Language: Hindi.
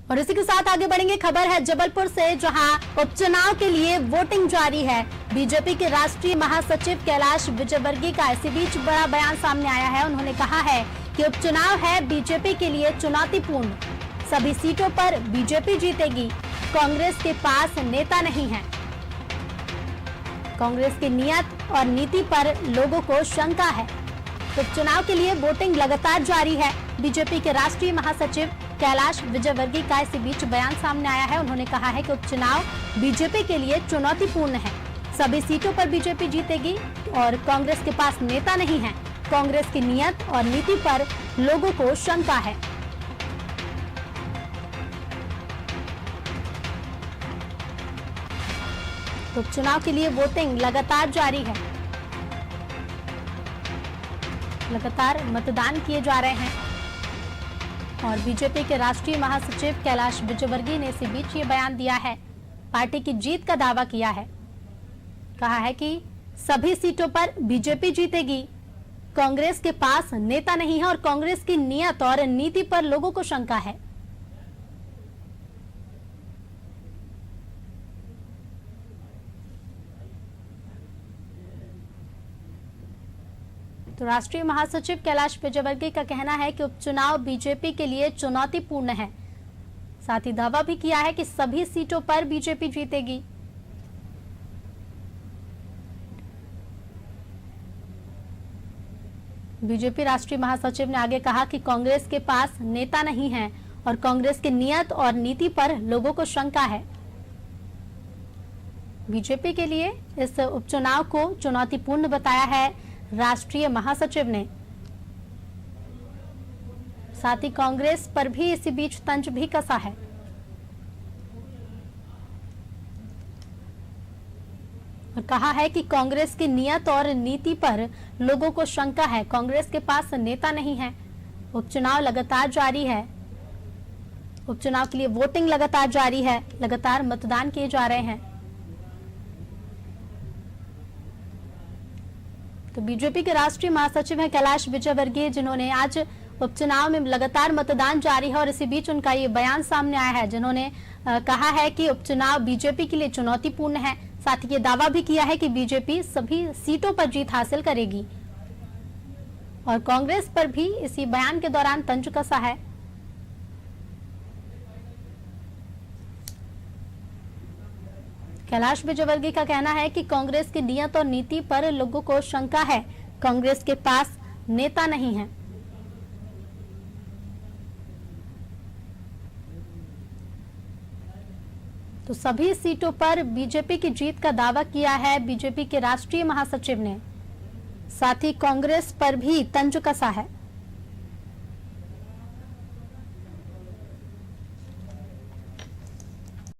और इसी के साथ आगे बढ़ेंगे। खबर है जबलपुर से, जहां उपचुनाव के लिए वोटिंग जारी है। बीजेपी के राष्ट्रीय महासचिव कैलाश विजयवर्गीय का इसी बीच बड़ा बयान सामने आया है। उन्होंने कहा है कि उपचुनाव है बीजेपी के लिए चुनौतीपूर्ण, सभी सीटों पर बीजेपी जीतेगी, कांग्रेस के पास नेता नहीं है। कांग्रेस की नीयत और नीति पर लोगों को शंका है। उपचुनाव के लिए वोटिंग लगातार जारी है। बीजेपी के राष्ट्रीय महासचिव कैलाश विजयवर्गीय का इसी बीच बयान सामने आया है। उन्होंने कहा है कि उपचुनाव बीजेपी के लिए चुनौतीपूर्ण है, सभी सीटों पर बीजेपी जीतेगी और कांग्रेस के पास नेता नहीं है। कांग्रेस की नीयत और नीति पर लोगों को शंका है। उपचुनाव के लिए वोटिंग लगातार जारी है, लगातार मतदान किए जा रहे हैं और बीजेपी के राष्ट्रीय महासचिव कैलाश विजयवर्गीय ने इसी बीच ये बयान दिया है। पार्टी की जीत का दावा किया है, कहा है कि सभी सीटों पर बीजेपी जीतेगी, कांग्रेस के पास नेता नहीं है और कांग्रेस की नीयत और नीति पर लोगों को शंका है। तो राष्ट्रीय महासचिव कैलाश विजयवर्गीय का कहना है कि उपचुनाव बीजेपी के लिए चुनौतीपूर्ण है। साथ ही दावा भी किया है कि सभी सीटों पर बीजेपी जीतेगी। बीजेपी राष्ट्रीय महासचिव ने आगे कहा कि कांग्रेस के पास नेता नहीं है और कांग्रेस की नीयत और नीति पर लोगों को शंका है। बीजेपी के लिए इस उपचुनाव को चुनौतीपूर्ण बताया है राष्ट्रीय महासचिव ने। साथ ही कांग्रेस पर भी इसी बीच तंज भी कसा है। और कहा है कि कांग्रेस की नीयत और नीति पर लोगों को शंका है, कांग्रेस के पास नेता नहीं है। उपचुनाव लगातार जारी है, उपचुनाव के लिए वोटिंग लगातार जारी है, लगातार मतदान किए जा रहे हैं। तो बीजेपी के राष्ट्रीय महासचिव हैं कैलाश विजयवर्गीय, जिन्होंने आज उपचुनाव में लगातार मतदान जारी है और इसी बीच उनका ये बयान सामने आया है, जिन्होंने कहा है कि उपचुनाव बीजेपी के लिए चुनौतीपूर्ण है। साथ ही ये दावा भी किया है कि बीजेपी सभी सीटों पर जीत हासिल करेगी और कांग्रेस पर भी इसी बयान के दौरान तंज कसा है। कैलाश विजयवर्गीय का कहना है कि कांग्रेस की नीयत और नीति पर लोगों को शंका है, कांग्रेस के पास नेता नहीं है। तो सभी सीटों पर बीजेपी की जीत का दावा किया है बीजेपी के राष्ट्रीय महासचिव ने। साथ ही कांग्रेस पर भी तंज कसा है।